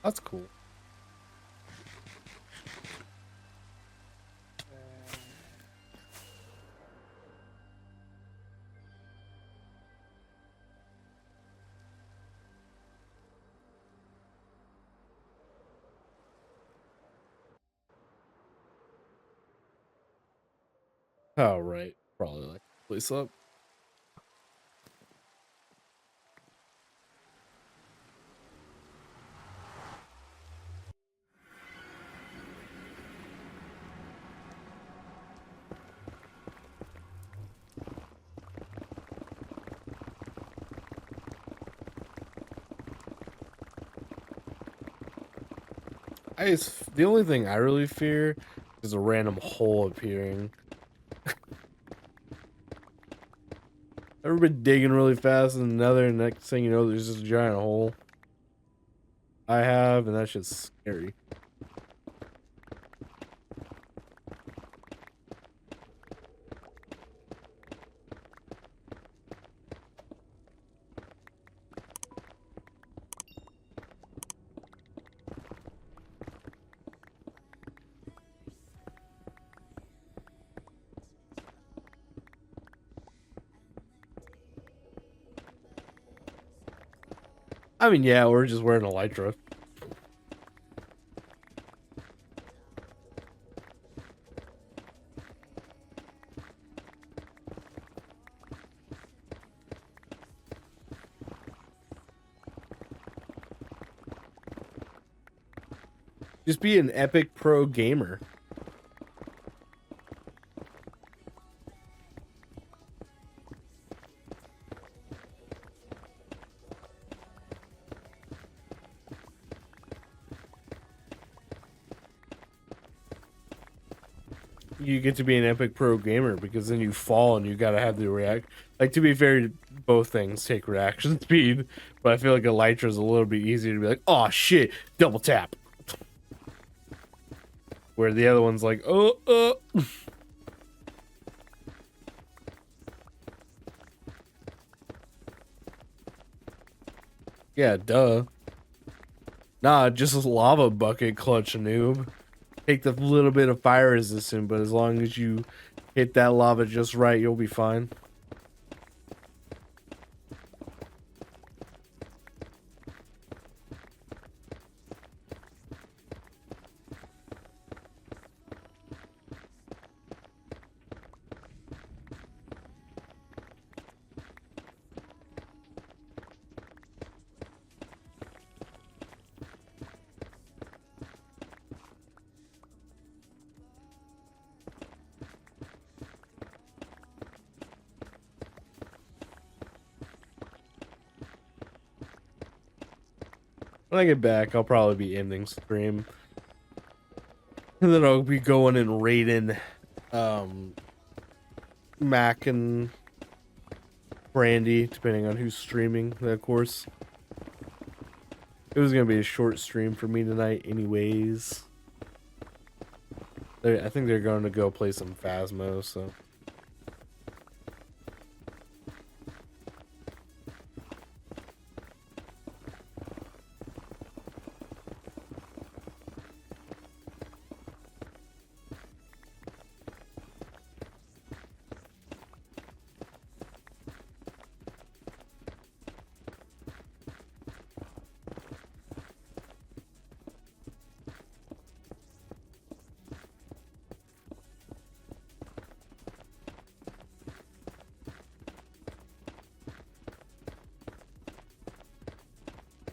That's cool. Oh, right. Probably like place up. The only thing I really fear is a random hole appearing. Ever been digging really fast and next thing you know, there's just a giant hole. I have, and that's just scary. I mean, yeah, we're just wearing elytra. Just be an epic pro gamer. You get to be an epic pro gamer because then you fall and you gotta have the react. Like, to be fair, both things take reaction speed, but I feel like elytra is a little bit easier to be like, oh shit, double tap. Where the other one's like, oh. Yeah, duh. Nah, just a lava bucket clutch, noob. Take the little bit of fire resistance, but as long as you hit that lava just right, you'll be fine. When I get back, I'll probably be ending stream. And then I'll be going and raiding Mac and Brandy, depending on who's streaming, of course. It was gonna be a short stream for me tonight anyways. I think they're going to go play some Phasmo, so...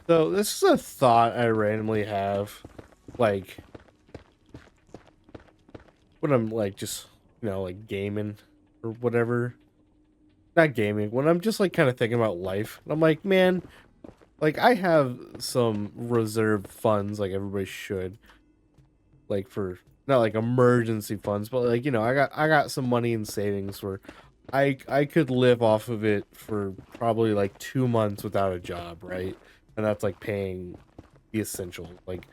So this is a thought I randomly have, like, when I'm like just, like gaming or whatever. Not gaming, when I'm just like kind of thinking about life. And I'm like, man, like I have some reserved funds like everybody should. Like for not like emergency funds, but like, I got some money in savings where I could live off of it for probably like 2 months without a job, right? And that's like paying the essential, like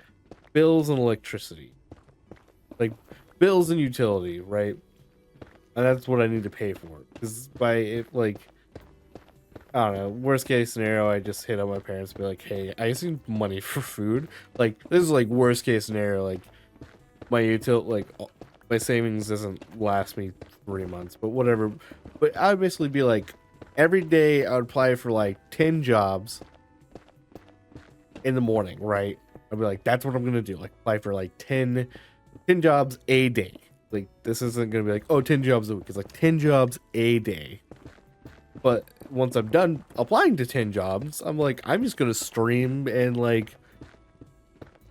bills and electricity, like bills and utility, right? And that's what I need to pay for. Because by it, like, I don't know. Worst case scenario, I just hit up my parents and be like, "Hey, I just need money for food." Like this is like worst case scenario. Like my savings doesn't last me 3 months, but whatever. But I would basically be like, every day I would apply for like 10 jobs in the morning, right? I'd be like, that's what I'm gonna do. Like apply for like 10 jobs a day. Like this isn't gonna be like, oh, 10 jobs a week. It's like 10 jobs a day. But once I'm done applying to 10 jobs, I'm like, I'm just gonna stream and like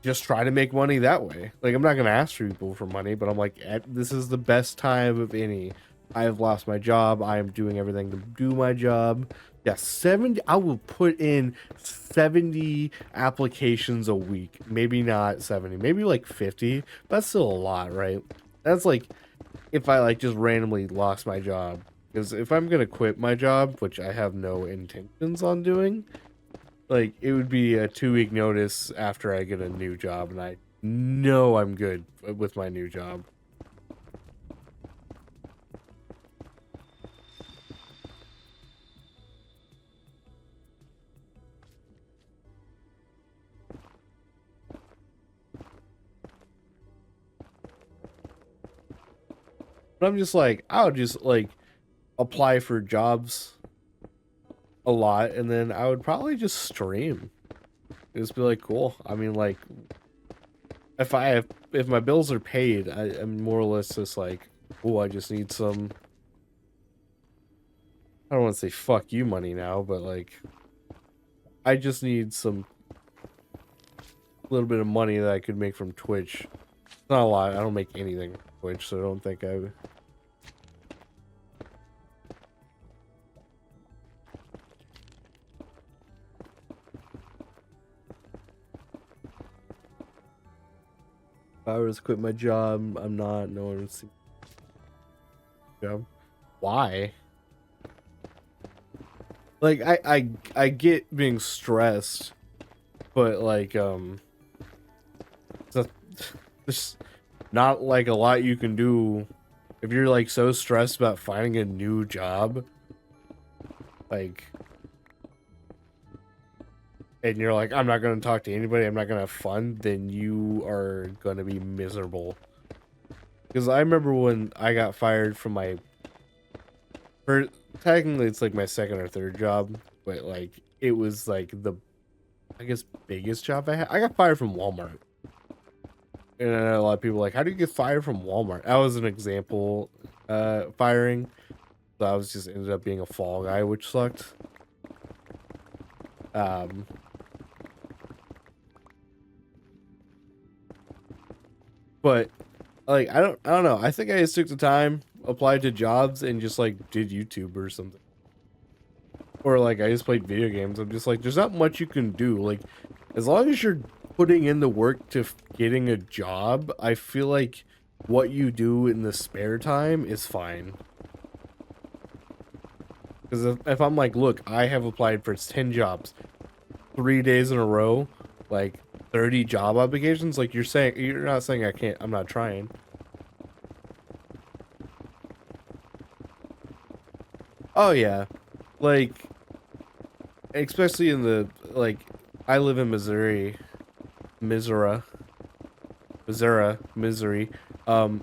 just try to make money that way. Like I'm not gonna ask people for money, but I'm like, this is the best time of any. I have lost my job. I am doing everything to do my job. Yeah, 70. I will put in 70 applications a week. Maybe not 70, maybe like 50. That's still a lot, right? That's like if I like just randomly lost my job. Because if I'm gonna quit my job, which I have no intentions on doing, like it would be a 2 week notice after I get a new job, and I know I'm good with my new job. But I'm just like, I would just like apply for jobs a lot, and then I would probably just stream. Just be like, cool. I mean, like, if my bills are paid, I'm more or less just like, oh, I just need some. I don't want to say fuck you money now, but like, I just need some little bit of money that I could make from Twitch. Not a lot. I don't make anything from Twitch, so I don't think I. If I was to quit my job, I'm not. No one would see. Job. Why? Like I get being stressed, but like it's there's not like a lot you can do if you're like so stressed about finding a new job. Like, and you're like, I'm not gonna talk to anybody. I'm not gonna have fun. Then you are gonna be miserable. Because I remember when I got fired from my first, technically it's like my second or third job, but like it was like the, I guess, biggest job I had. I got fired from Walmart. And I know a lot of people like, how do you get fired from Walmart? That was an example firing. So I was just ended up being a fall guy, which sucked. Um, but like I don't know. I think I just took the time, applied to jobs, and just like did YouTube or something. Or like I just played video games. I'm just like, there's not much you can do. Like, as long as you're putting in the work to getting a job, I feel like what you do in the spare time is fine. Because if I'm like, look, I have applied for 10 jobs, 3 days in a row, like 30 job applications, like you're not saying I can't, I'm not trying. Oh yeah. Like, especially in the, like, I live in Missouri, Missouri,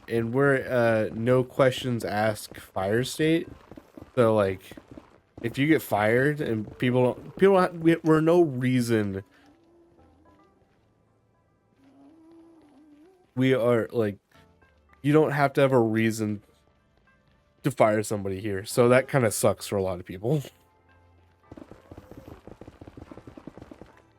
and we're no questions asked fire state. So like, if you get fired and we're no reason, we are like, you don't have to have a reason to fire somebody here. So that kind of sucks for a lot of people.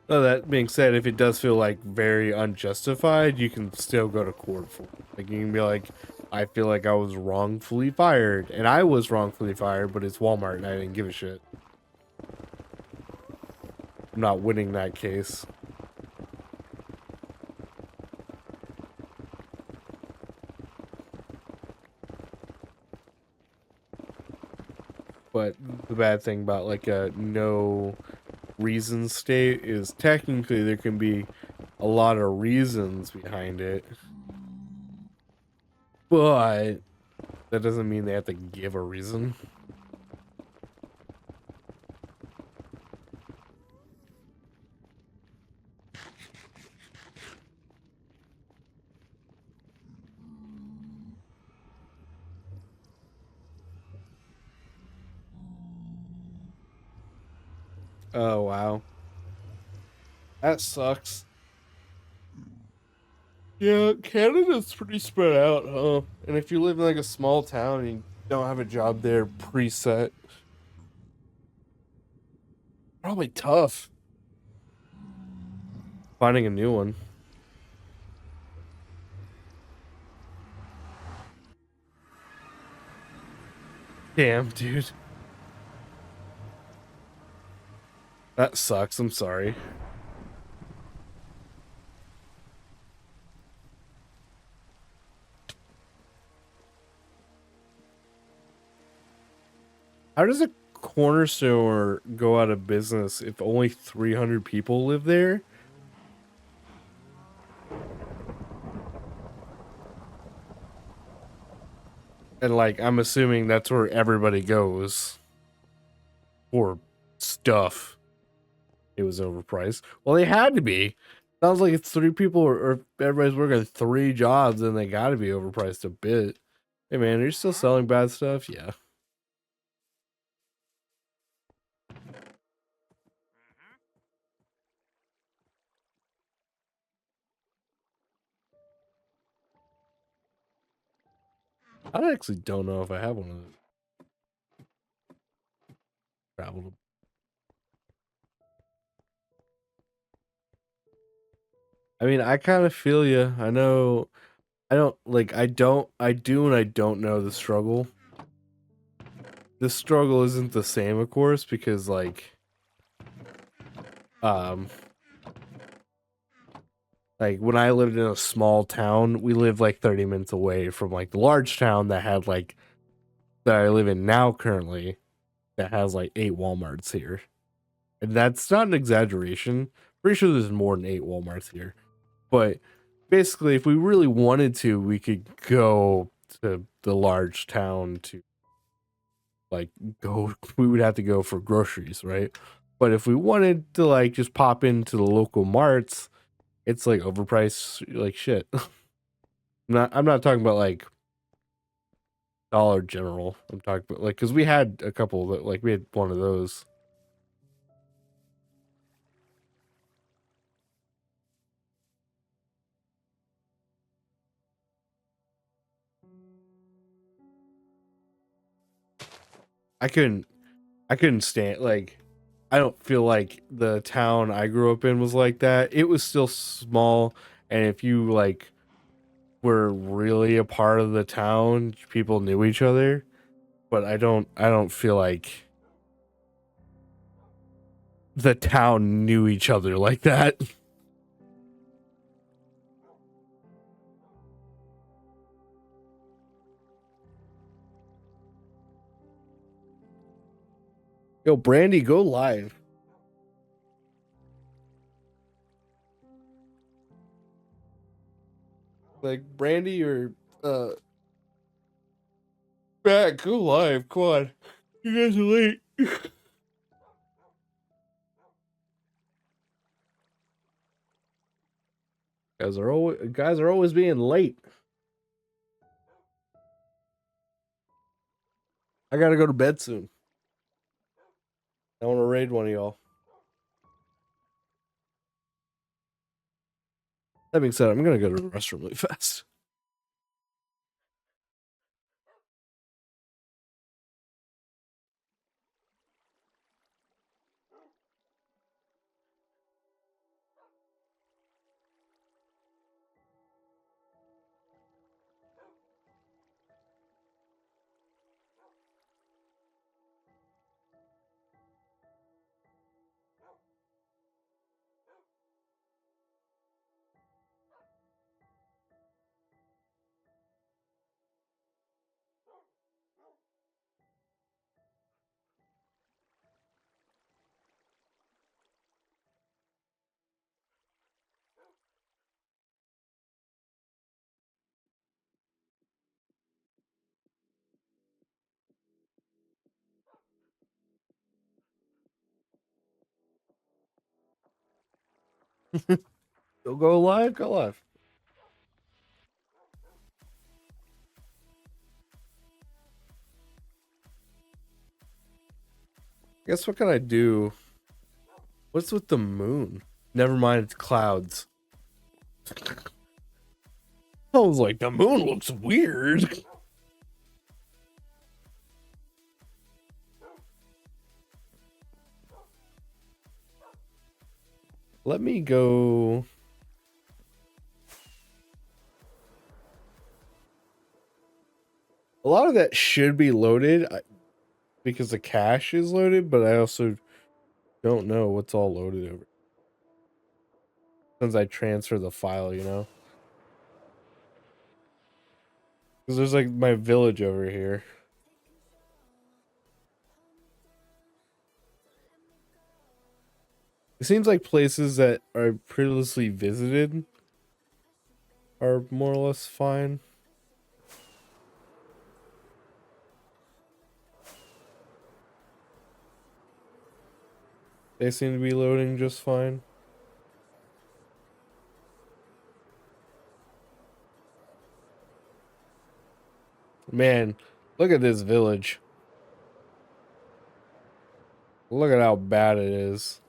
So that being said, if it does feel like very unjustified, you can still go to court for it. Like you can be like, I feel like I was wrongfully fired, and I was wrongfully fired, but it's Walmart and I didn't give a shit. I'm not winning that case. But the bad thing about like a no reason state is technically there can be a lot of reasons behind it, but that doesn't mean they have to give a reason. Oh wow, that sucks. Yeah, Canada's pretty spread out, huh? And if you live in like a small town and you don't have a job there preset, probably tough finding a new one. Damn, dude. That sucks. I'm sorry. How does a corner store go out of business if only 300 people live there? And like, I'm assuming that's where everybody goes for stuff. It was overpriced. Well, they had to be. Sounds like it's three people, or everybody's working three jobs, and they got to be overpriced a bit. Hey, man, are you still selling bad stuff? Yeah. I actually don't know if I have one of those. Traveled. I mean, I kind of feel you. I know. I don't like. I don't. I do, and I don't know the struggle. The struggle isn't the same, of course, because um, like when I lived in a small town, we lived like 30 minutes away from like the large town that had like that I live in now currently that has like 8 Walmarts here. And that's not an exaggeration. Pretty sure there's more than 8 Walmarts here. But basically, if we really wanted to, we could go to the large town to like go. We would have to go for groceries, right? But if we wanted to like just pop into the local marts, it's like overpriced like shit. I'm not talking about like Dollar General. I'm talking about like because we had a couple that like we had one of those. I couldn't stand like I don't feel like the town I grew up in was like that. It was still small, and if you like were really a part of the town, people knew each other. But I don't feel like the town knew each other like that. Yo, Brandy, go live. Like Brandy or Matt, go live. Come on, you guys are late. Guys are always being late. I gotta go to bed soon. I want to raid one of y'all. That being said, I'm gonna go to the restroom really fast. Go live. Go live. Guess what can I do? What's with the moon? Never mind, it's clouds. I was like, the moon looks weird. Let me go. A lot of that should be loaded because the cache is loaded, but I also don't know what's all loaded over. Since I transfer the file, you know? Because there's like my village over here. It seems like places that are previously visited are more or less fine. They seem to be loading just fine. Man, look at this village. Look at how bad it is.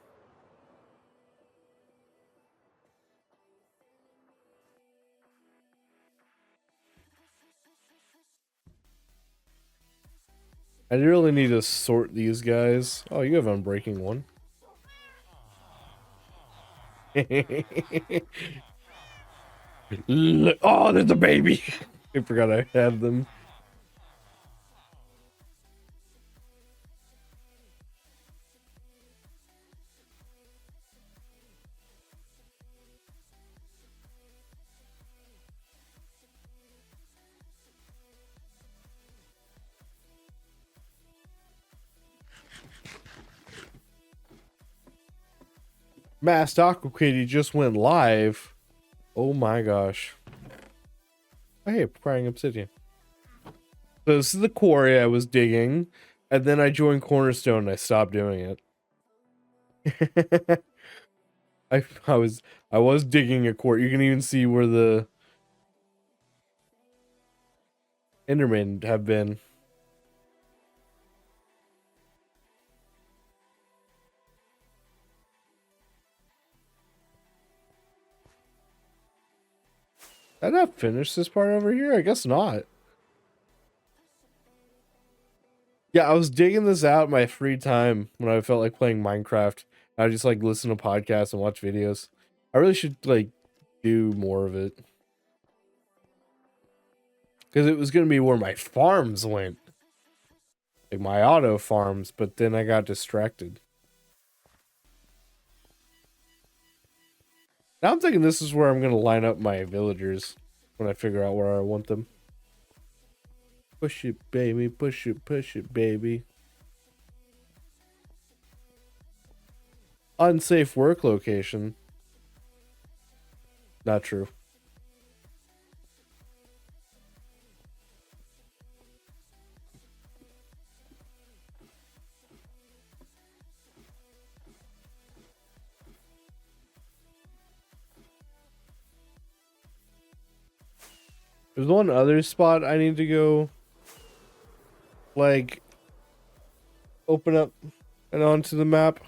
I really need to sort these guys. Oh, you have Unbreaking one. Oh, there's a baby. I forgot I had them. Masked Aqua Kitty just went live. Oh my gosh. Oh, hey, Prying Obsidian. So this is the quarry I was digging, and then I joined Cornerstone and I stopped doing it. I was digging a quarry. You can even see where the Endermen have been. Did I not finish this part over here? I guess not. Yeah, I was digging this out in my free time when I felt like playing Minecraft. I just like listen to podcasts and watch videos. I really should like do more of it. Because it was going to be where my farms went. Like my auto farms, but then I got distracted. Now I'm thinking this is where I'm going to line up my villagers when I figure out where I want them. Push it, baby. Push it, baby. Unsafe work location. Not true. There's one other spot I need to go, like, open up and onto the map.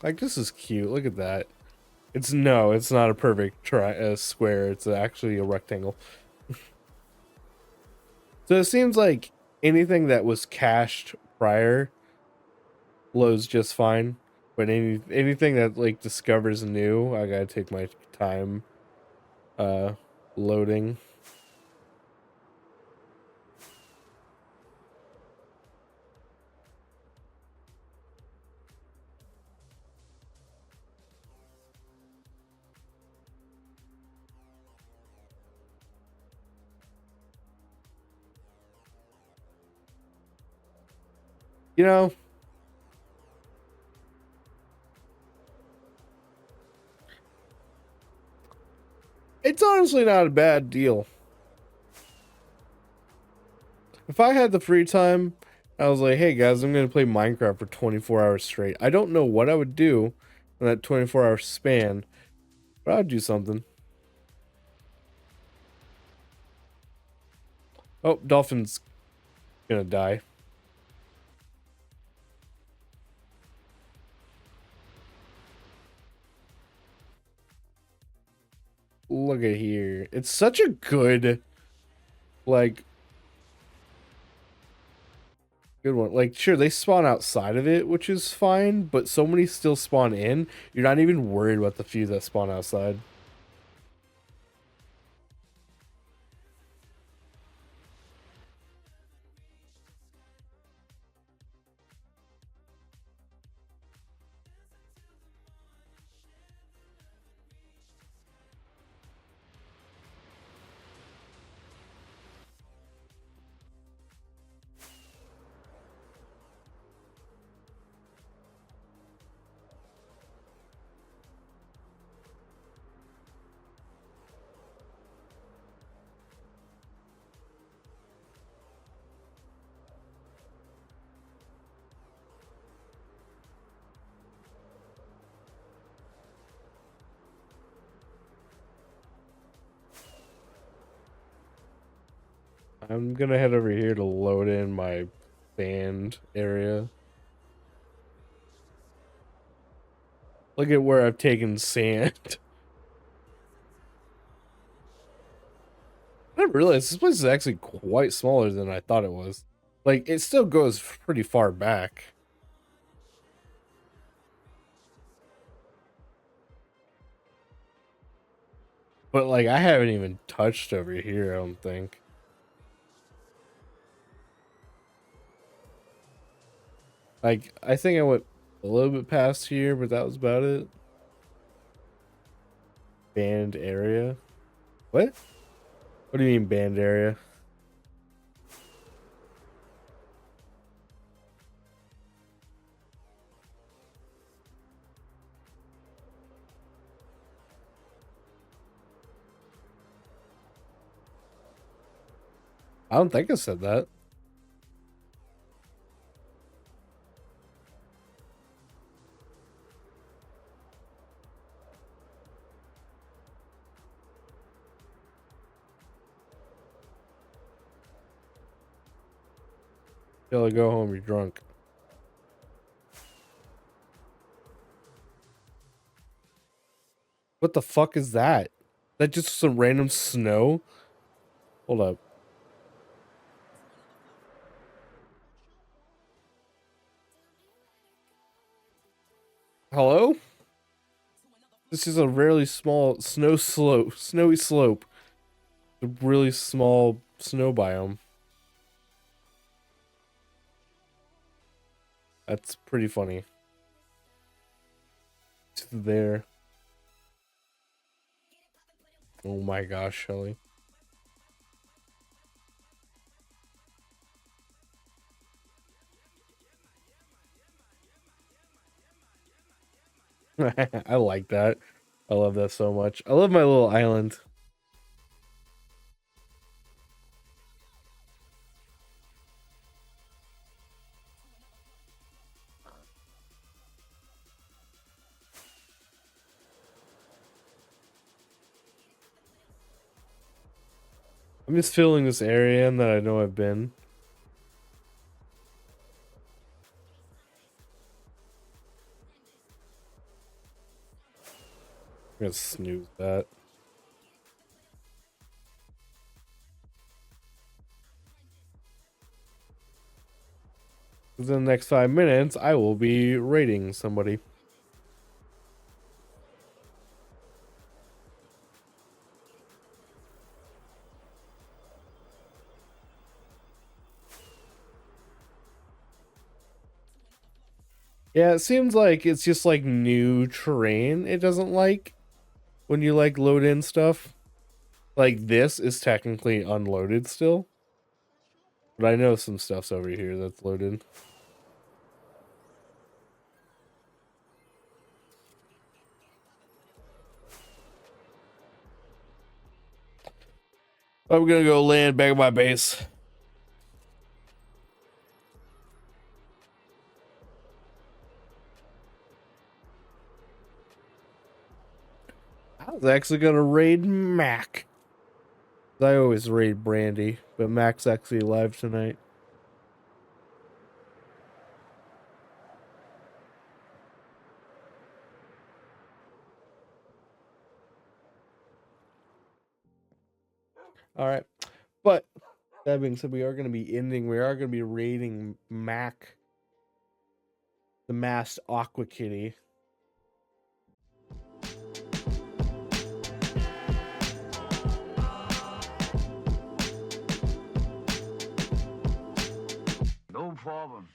Like, this is cute. Look at that. It's not a perfect square. It's actually a rectangle. So it seems like anything that was cached prior loads just fine. But anything that like discovers new, I gotta take my time loading. You know, it's honestly not a bad deal. If I had the free time, I was like, hey guys, I'm gonna play Minecraft for 24 hours straight. I don't know what I would do in that 24-hour span, but I'd do something. Oh, dolphin's gonna die. Look at here. It's such a good, like, good one. Like, sure, they spawn outside of it, which is fine, but so many still spawn in. You're not even worried about the few that spawn outside. I'm gonna head over here to load in my band area. Look at where I've taken sand. I didn't realize this place is actually quite smaller than I thought it was. Like, it still goes pretty far back. But, like, I haven't even touched over here, I don't think. Like, I think I went a little bit past here, but that was about it. Band area? What? What do you mean band area? I don't think I said that. Till I go home, you're drunk. What the fuck is that? That just some random snow? Hold up. Hello? This is a really small snowy slope. A really small snow biome. That's pretty funny. It's there. Oh my gosh, Shelly. I like that. I love that so much. I love my little island. I'm just feeling this area and that I know I've been. I'm gonna snooze that. Within the next 5 minutes, I will be raiding somebody. Yeah, it seems like it's just like new terrain it doesn't like when you like load in stuff. Like this is technically unloaded still. But I know some stuff's over here that's loaded. I'm gonna go land back at my base. I was actually gonna raid Mac. I always raid Brandy, but Mac's actually live tonight. All right, but that being said, we are going to be ending. We are going to be raiding Mac, the masked Aqua Kitty. No problem.